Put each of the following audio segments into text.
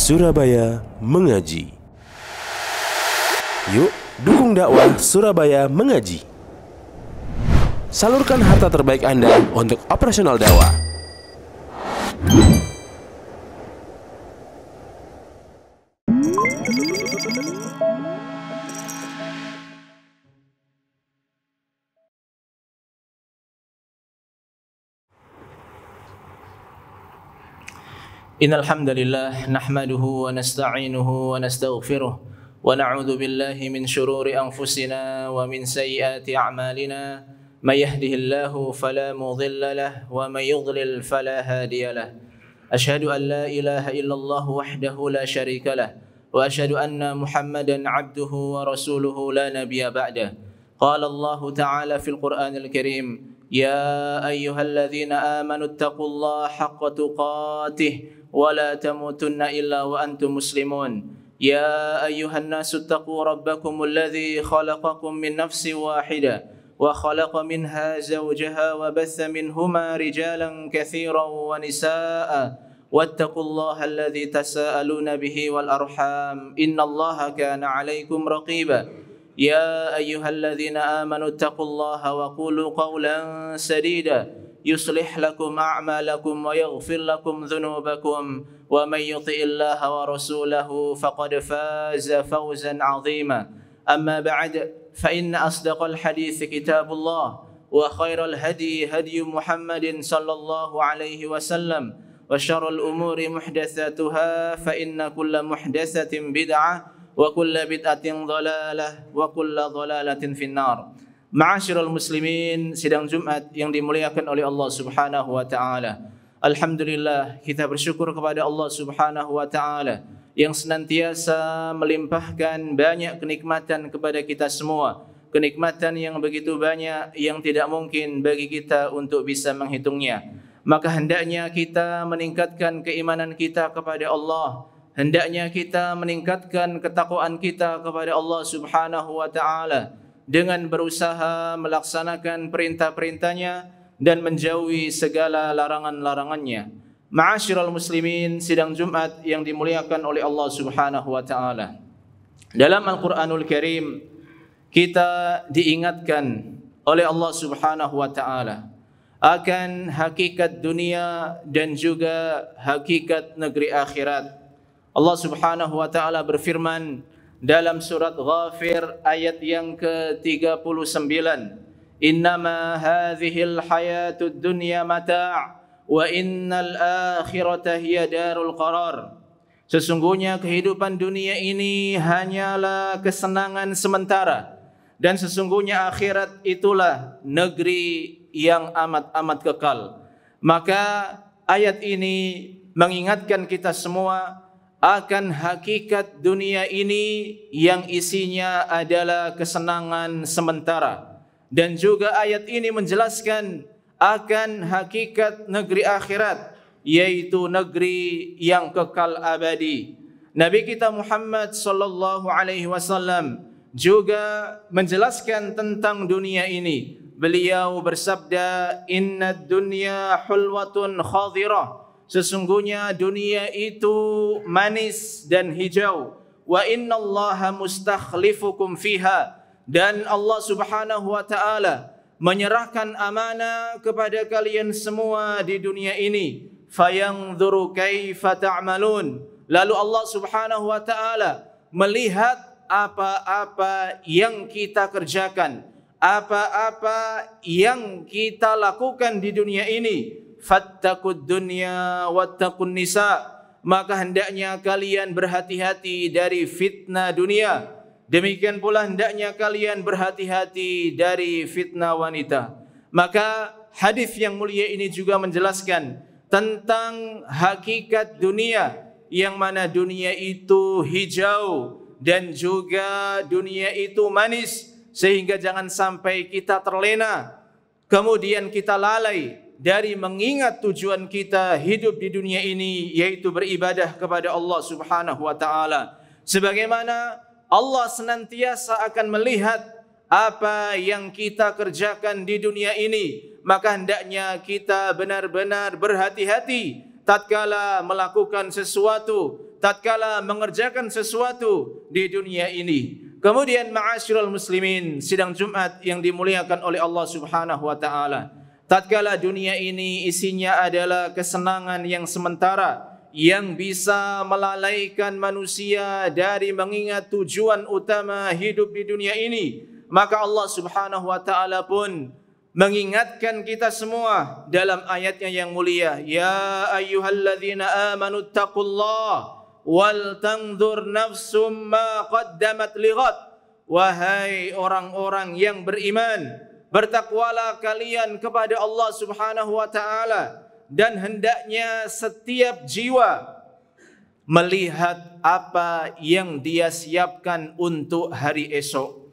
Surabaya Mengaji. Yuk, dukung dakwah Surabaya Mengaji. Salurkan harta terbaik Anda untuk operasional dakwah. Innal hamdalillah nahmaduhu wa nasta'inuhu wa nastaghfiruh wa na'udzu billahi min shururi anfusina wa min sayyiati a'malina may yahdihillahu fala mudilla lahu wa may yudlil fala hadiya lahu. Asyhadu an la ilaha illallah wahdahu la syarika lahu wa asyhadu anna Muhammadan 'abduhu wa rasuluhu la nabiyya ba'dah. Qala Allah ta'ala fil Qur'anil Karim, ya ayyuhalladzina amanu taqullaha haqqa tuqatih ولا تموتن إلا وأنتم مسلمون يا أيها الناس اتقوا ربكم الذي خلقكم من نفس واحدة وخلق منها زوجها وبث منهما رجالا كثيرا ونساء واتقوا الله الذي تساءلون به والأرحام إن الله كان عليكم رقيبا يا أيها الذين آمنوا اتقوا الله وقولوا قولا سديدا يصلح لكم أعمالكم ويغفر لكم ذنوبكم ومن يطع الله ورسوله فقد فاز فوزا عظيما أما بعد فإن أصدق الحديث كتاب الله وخير الهدي هدي محمد صلى الله عليه وسلم وشر الأمور محدثاتها فإن كل محدثة بدعة وكل بدعة ضلالة وكل ضلالة في النار. Ma'asyiral muslimin, sidang Jumat yang dimuliakan oleh Allah Subhanahu wa taala. Alhamdulillah, kita bersyukur kepada Allah Subhanahu wa taala yang senantiasa melimpahkan banyak kenikmatan kepada kita semua. Kenikmatan yang begitu banyak yang tidak mungkin bagi kita untuk bisa menghitungnya. Maka hendaknya kita meningkatkan keimanan kita kepada Allah. Hendaknya kita meningkatkan ketakwaan kita kepada Allah Subhanahu wa taala dengan berusaha melaksanakan perintah-perintahnya dan menjauhi segala larangan-larangannya. Ma'asyiral muslimin, sidang Jumat yang dimuliakan oleh Allah Subhanahu wa taala. Dalam Al-Qur'anul Karim kita diingatkan oleh Allah Subhanahu wa taala akan hakikat dunia dan juga hakikat negeri akhirat. Allah Subhanahu wa taala berfirman dalam surat Ghafir ayat yang ke-39, innama hadhil hayatud dunya mata' wa innal akhirata hiya darul qarar. Sesungguhnya kehidupan dunia ini hanyalah kesenangan sementara dan sesungguhnya akhirat itulah negeri yang amat-amat kekal. Maka ayat ini mengingatkan kita semua akan hakikat dunia ini yang isinya adalah kesenangan sementara. Dan juga ayat ini menjelaskan akan hakikat negeri akhirat, yaitu negeri yang kekal abadi. Nabi kita Muhammad sallallahu alaihi wasallam juga menjelaskan tentang dunia ini. Beliau bersabda, "Innad dunya hulwatun khadirah." Sesungguhnya dunia itu manis dan hijau. Wa innallaha mustakhlifukum fiha. Dan Allah Subhanahu wa taala menyerahkan amanah kepada kalian semua di dunia ini. Fayanzuru kaifa ta'malun. Lalu Allah Subhanahu wa taala melihat apa-apa yang kita kerjakan, apa-apa yang kita lakukan di dunia ini. Fattaqud dunya wattaqun nisa, maka hendaknya kalian berhati-hati dari fitnah dunia. Demikian pula hendaknya kalian berhati-hati dari fitnah wanita. Maka hadis yang mulia ini juga menjelaskan tentang hakikat dunia, yang mana dunia itu hijau dan juga dunia itu manis, sehingga jangan sampai kita terlena kemudian kita lalai dari mengingat tujuan kita hidup di dunia ini, yaitu beribadah kepada Allah Subhanahu wa taala. Sebagaimana Allah senantiasa akan melihat apa yang kita kerjakan di dunia ini, maka hendaknya kita benar-benar berhati-hati tatkala melakukan sesuatu, tatkala mengerjakan sesuatu di dunia ini. Kemudian ma'asyiral muslimin, sidang Jumat yang dimuliakan oleh Allah Subhanahu wa taala. Tatkala dunia ini isinya adalah kesenangan yang sementara yang bisa melalaikan manusia dari mengingat tujuan utama hidup di dunia ini, maka Allah Subhanahu wa taala pun mengingatkan kita semua dalam ayatnya yang mulia, ya ayyuhalladzina amanu taqullaha wal tanzur nafsum ma qaddamat lighad. Wahai orang-orang yang beriman, bertakwalah kalian kepada Allah Subhanahu wa taala, dan hendaknya setiap jiwa melihat apa yang dia siapkan untuk hari esok.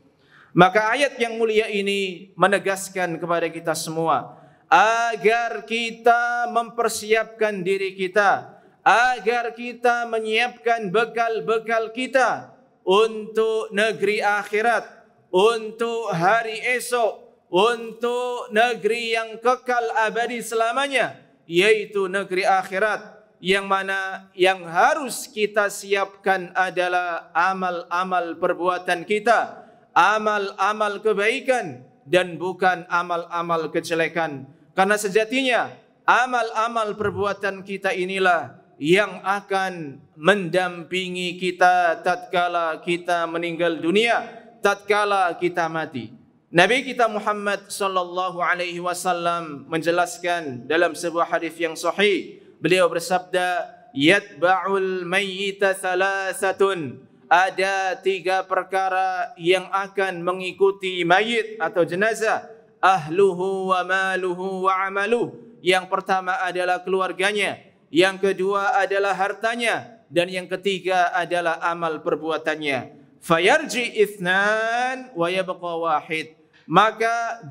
Maka ayat yang mulia ini menegaskan kepada kita semua agar kita mempersiapkan diri kita, agar kita menyiapkan bekal-bekal kita untuk negeri akhirat, untuk hari esok, untuk negeri yang kekal abadi selamanya, yaitu negeri akhirat, yang mana yang harus kita siapkan adalah amal-amal perbuatan kita, amal-amal kebaikan, dan bukan amal-amal kejelekan. Karena sejatinya amal-amal perbuatan kita inilah yang akan mendampingi kita tatkala kita meninggal dunia, tatkala kita mati. Nabi kita Muhammad sallallahu alaihi wasallam menjelaskan dalam sebuah hadis yang sahih. Beliau bersabda, yatba'ul mayyita thalathatun. Ada 3 perkara yang akan mengikuti mayit atau jenazah. Ahluhu wa maluhu wa amaluh. Yang pertama adalah keluarganya, yang kedua adalah hartanya, dan yang ketiga adalah amal perbuatannya. Fayarji ithnan wa yabqa wahid. Maka 2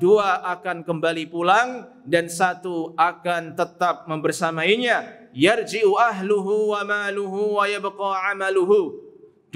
akan kembali pulang dan 1 akan tetap membersamainya. Yarji'u ahluhu wa maluhu wa yabqa amaluhu.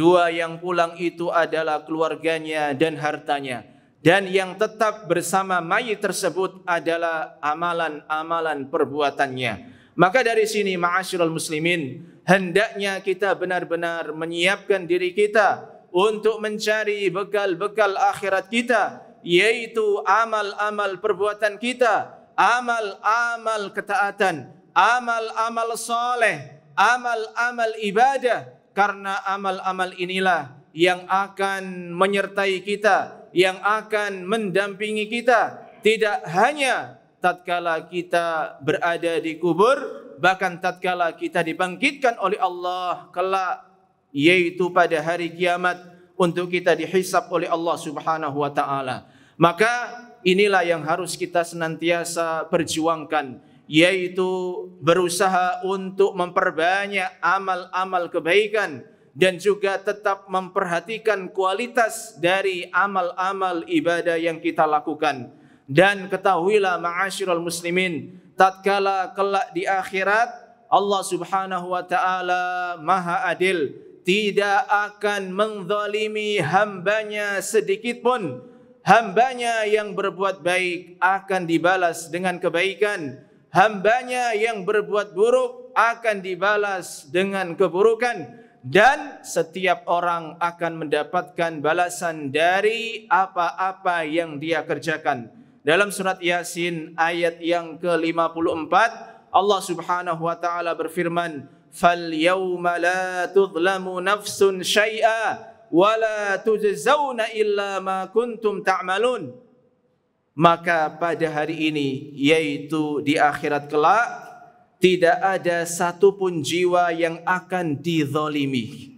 2 yang pulang itu adalah keluarganya dan hartanya, dan yang tetap bersama mayit tersebut adalah amalan-amalan perbuatannya. Maka dari sini ma'asyiral muslimin, hendaknya kita benar-benar menyiapkan diri kita untuk mencari bekal-bekal akhirat kita, yaitu amal-amal perbuatan kita, amal-amal ketaatan, amal-amal soleh, amal-amal ibadah. Karena amal-amal inilah yang akan menyertai kita, yang akan mendampingi kita, tidak hanya tatkala kita berada di kubur, bahkan tatkala kita dibangkitkan oleh Allah kelak, yaitu pada hari kiamat, untuk kita dihisab oleh Allah Subhanahu wa taala. Maka inilah yang harus kita senantiasa perjuangkan, yaitu berusaha untuk memperbanyak amal-amal kebaikan, dan juga tetap memperhatikan kualitas dari amal-amal ibadah yang kita lakukan. Dan ketahuilah ma'asyiral muslimin, tatkala kelak di akhirat, Allah Subhanahu wa taala Maha Adil, tidak akan menzalimi hambanya sedikit pun. Hambanya yang berbuat baik akan dibalas dengan kebaikan, hambanya yang berbuat buruk akan dibalas dengan keburukan, dan setiap orang akan mendapatkan balasan dari apa-apa yang dia kerjakan. Dalam surat Yasin ayat yang ke-54, Allah Subhanahu wa taala berfirman, "Fal yauma la tudlamu nafsun syai'a wa la tujzauna illa ma kuntum ta'malun." Maka pada hari ini, yaitu di akhirat kelak, tidak ada satupun jiwa yang akan dizalimi.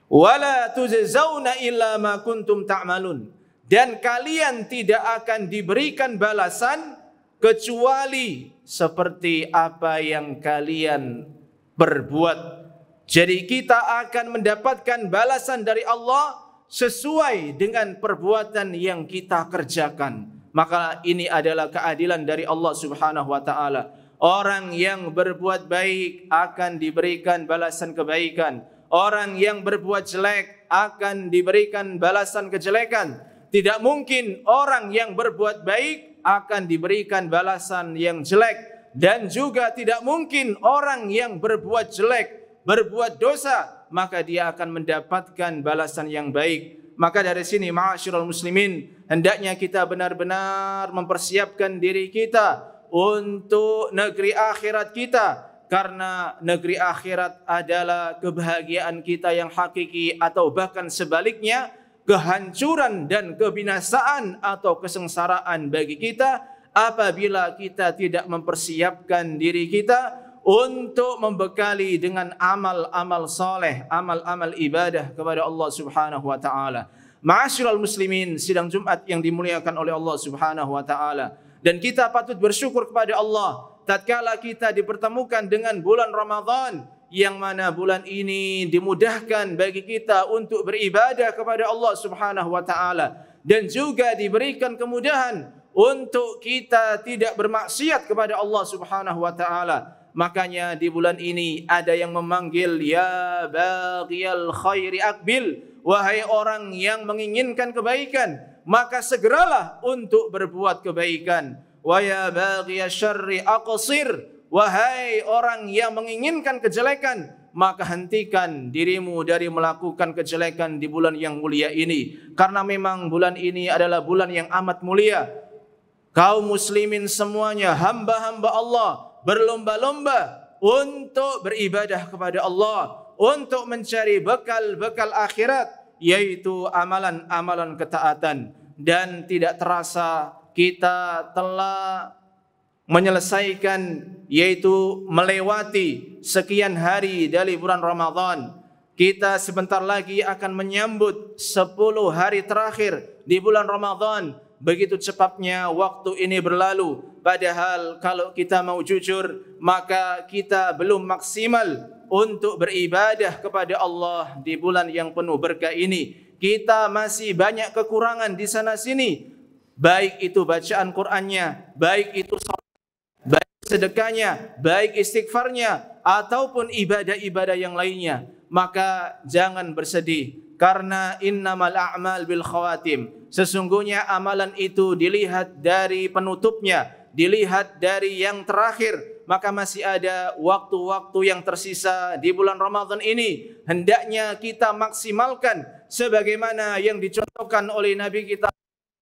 Wala tujzauna illa ma kuntum ta'malun. Dan kalian tidak akan diberikan balasan kecuali seperti apa yang kalian perbuat. Jadi kita akan mendapatkan balasan dari Allah sesuai dengan perbuatan yang kita kerjakan. Maka ini adalah keadilan dari Allah Subhanahu wa taala. Orang yang berbuat baik akan diberikan balasan kebaikan. Orang yang berbuat jelek akan diberikan balasan kejelekan. Tidak mungkin orang yang berbuat baik akan diberikan balasan yang jelek, dan juga tidak mungkin orang yang berbuat jelek, berbuat dosa, maka dia akan mendapatkan balasan yang baik. Maka dari sini ma'asyiral muslimin, hendaknya kita benar-benar mempersiapkan diri kita untuk negeri akhirat kita, karena negeri akhirat adalah kebahagiaan kita yang hakiki, atau bahkan sebaliknya kehancuran dan kebinasaan atau kesengsaraan bagi kita apabila kita tidak mempersiapkan diri kita untuk membekali dengan amal-amal soleh, amal-amal ibadah kepada Allah Subhanahu wa taala. Ma'asyiral muslimin, sidang Jumat yang dimuliakan oleh Allah Subhanahu wa taala, dan kita patut bersyukur kepada Allah tatkala kita dipertemukan dengan bulan Ramadan, yang mana bulan ini dimudahkan bagi kita untuk beribadah kepada Allah Subhanahu wa taala, dan juga diberikan kemudahan untuk kita tidak bermaksiat kepada Allah Subhanahu wa taala. Makanya di bulan ini ada yang memanggil, ya baghiyal khairi aqbil, wahai orang yang menginginkan kebaikan, maka segeralah untuk berbuat kebaikan. Wa ya baghiyasy syarri aqsir, wahai orang yang menginginkan kejelekan, maka hentikan dirimu dari melakukan kejelekan di bulan yang mulia ini. Karena memang bulan ini adalah bulan yang amat mulia. Kaum muslimin semuanya, hamba-hamba Allah, berlomba-lomba untuk beribadah kepada Allah, untuk mencari bekal-bekal akhirat, yaitu amalan-amalan ketaatan. Dan tidak terasa kita telah menyelesaikan, yaitu melewati sekian hari dari bulan Ramadan. Kita sebentar lagi akan menyambut 10 hari terakhir di bulan Ramadan. Begitu cepatnya waktu ini berlalu. Padahal kalau kita mau jujur, maka kita belum maksimal untuk beribadah kepada Allah di bulan yang penuh berkah ini. Kita masih banyak kekurangan di sana sini. Baik itu bacaan Qur'annya, baik itu baik sedekahnya, baik istighfarnya, ataupun ibadah-ibadah yang lainnya. Maka jangan bersedih, karena innamal a'mal bil khawatim. Sesungguhnya amalan itu dilihat dari penutupnya, dilihat dari yang terakhir. Maka masih ada waktu-waktu yang tersisa di bulan Ramadan ini. Hendaknya kita maksimalkan sebagaimana yang dicontohkan oleh Nabi kita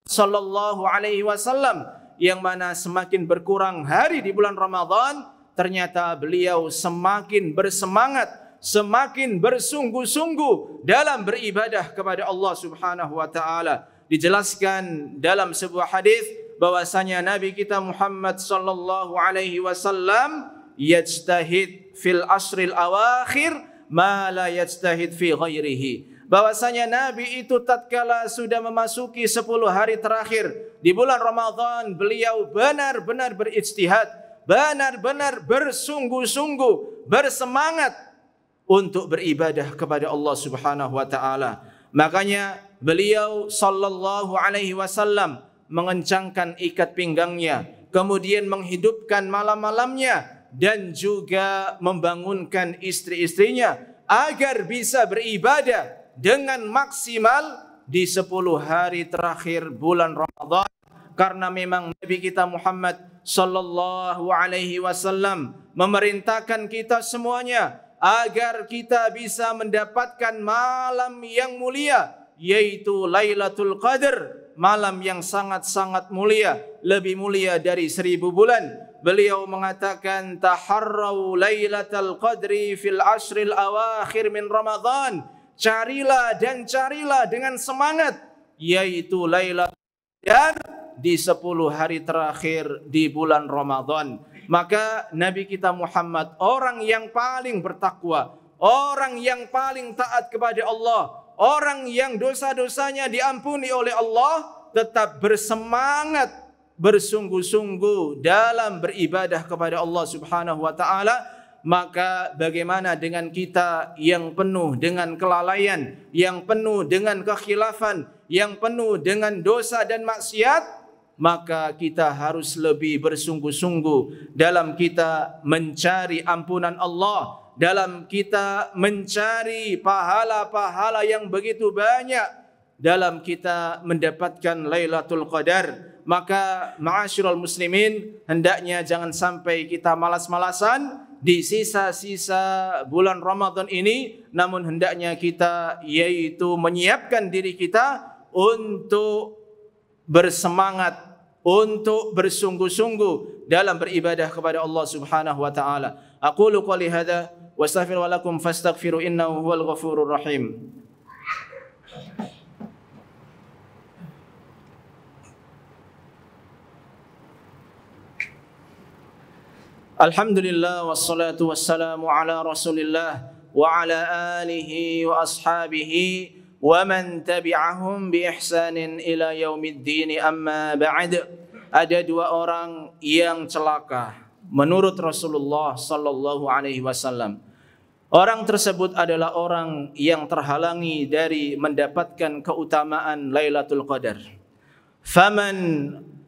sallallahu alaihi wasallam, yang mana semakin berkurang hari di bulan Ramadan, ternyata beliau semakin bersemangat, semakin bersungguh-sungguh dalam beribadah kepada Allah Subhanahu wa taala. Dijelaskan dalam sebuah hadis bahwasanya Nabi kita Muhammad sallallahu alaihi wasallam yajtahid fil asril awakhir ma la yajtahid fi ghairihi. Bahwasanya Nabi itu tatkala sudah memasuki 10 hari terakhir di bulan Ramadan, beliau benar-benar berijtihad, benar-benar bersungguh-sungguh, bersemangat untuk beribadah kepada Allah Subhanahu wa taala. Makanya beliau sallallahu alaihi wasallam mengencangkan ikat pinggangnya, kemudian menghidupkan malam-malamnya, dan juga membangunkan istri-istrinya agar bisa beribadah dengan maksimal di 10 hari terakhir bulan Ramadan. Karena memang Nabi kita Muhammad sallallahu alaihi wasallam memerintahkan kita semuanya agar kita bisa mendapatkan malam yang mulia, yaitu Lailatul Qadar, malam yang sangat-sangat mulia, lebih mulia dari 1000 bulan. Beliau mengatakan, taharrau Lailatul Qadri fil ashril awakhir min Ramadan. Carilah dan carilah dengan semangat, yaitu Lailatul Qadar di 10 hari terakhir di bulan Ramadan. Maka Nabi kita Muhammad, orang yang paling bertakwa, orang yang paling taat kepada Allah, orang yang dosa-dosanya diampuni oleh Allah, tetap bersemangat, bersungguh-sungguh dalam beribadah kepada Allah Subhanahu wa taala. Maka bagaimana dengan kita yang penuh dengan kelalaian, yang penuh dengan kekhilafan, yang penuh dengan dosa dan maksiat? Maka kita harus lebih bersungguh-sungguh dalam kita mencari ampunan Allah, dalam kita mencari pahala-pahala yang begitu banyak, dalam kita mendapatkan Lailatul Qadar. Maka ma'asyiral muslimin, hendaknya jangan sampai kita malas-malasan di sisa-sisa bulan Ramadan ini, namun hendaknya kita yaitu menyiapkan diri kita untuk bersemangat, untuk bersungguh-sungguh dalam beribadah kepada Allah Subhanahu wa taala. Aqulu qouli hadza wa astaghfiru lakum fastaghfiru innahu huwal ghafurur rahim. Alhamdulillah wassalatu wassalamu ala Rasulillah wa ala alihi wa ashabihi wa man tabi'ahum bi ihsanin ila yaumiddin, amma ba'd. Ada dua orang yang celaka menurut Rasulullah sallallahu alaihi wasallam. Orang tersebut adalah orang yang terhalangi dari mendapatkan keutamaan Lailatul Qadar. Faman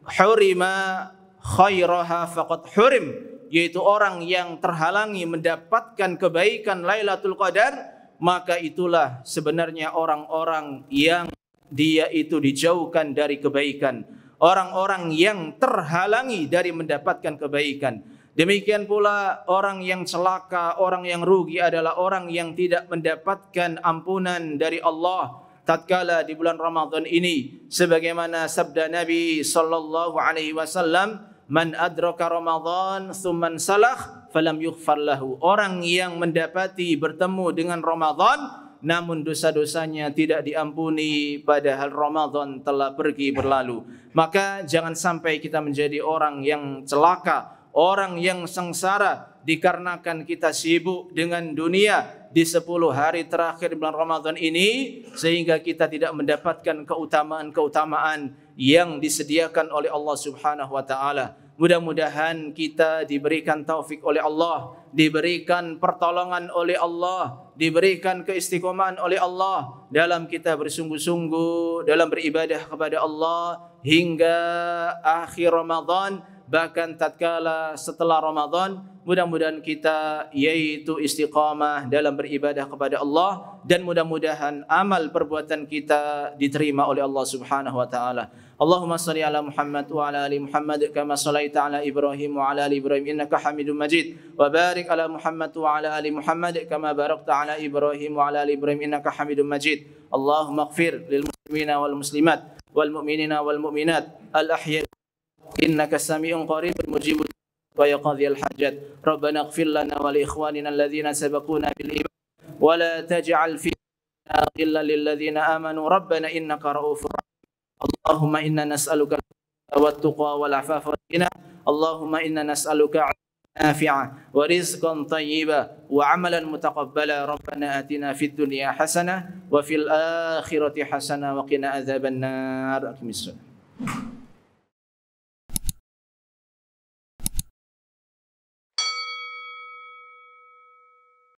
hurima khairaha faqad hurim, yaitu orang yang terhalangi mendapatkan kebaikan Lailatul Qadar, maka itulah sebenarnya orang-orang yang dia itu dijauhkan dari kebaikan, orang-orang yang terhalangi dari mendapatkan kebaikan. Demikian pula orang yang celaka, orang yang rugi adalah orang yang tidak mendapatkan ampunan dari Allah tatkala di bulan Ramadan ini, sebagaimana sabda Nabi sallallahu alaihi wasallam, man adraka Ramadan thumman salah falam yughfar lahu. Orang yang mendapati bertemu dengan Ramadan namun dosa-dosanya tidak diampuni padahal Ramadan telah pergi berlalu. Maka jangan sampai kita menjadi orang yang celaka, orang yang sengsara dikarenakan kita sibuk dengan dunia di 10 hari terakhir bulan Ramadan ini, sehingga kita tidak mendapatkan keutamaan-keutamaan yang disediakan oleh Allah Subhanahu wa taala. Mudah-mudahan kita diberikan taufik oleh Allah, diberikan pertolongan oleh Allah, diberikan keistiqomahan oleh Allah dalam kita bersungguh-sungguh dalam beribadah kepada Allah hingga akhir Ramadan, bahkan tatkala setelah Ramadan. Mudah-mudahan kita yaitu istiqamah dalam beribadah kepada Allah, dan mudah-mudahan amal perbuatan kita diterima oleh Allah Subhanahu wa taala. Allahumma shalli ala Muhammad wa ala ali Muhammad kama shallaita ala Ibrahim wa ala ali Ibrahim innaka Hamidum Majid, wa barik ala Muhammad wa ala ali Muhammad kama barakta ala Ibrahim wa ala ali Ibrahim innaka Hamidum Majid. Allahumma ighfir lil muslimina wal muslimat wal mu'minina wal mu'minat al ahya innaka sami'un qaribun mujibud wa yaqdhil hajat. Rabbana ighfir lana wa li ikhwanina alladhina sabaquna bil iman wa la taj'al fina ghillan lil ladzina amanu rabbana innaka ra'ufur rahim. Allahumma inna nas'aluka wat-tuqa wal 'afafa wal ghina. Allahumma inna nas'aluka nafi'a wa rizqan thayyiba wa 'amalan mutaqabbala. Rabbana atina fid dunya hasanah wa fil akhirati hasanah wa qina adzabannar. Aqimissalam.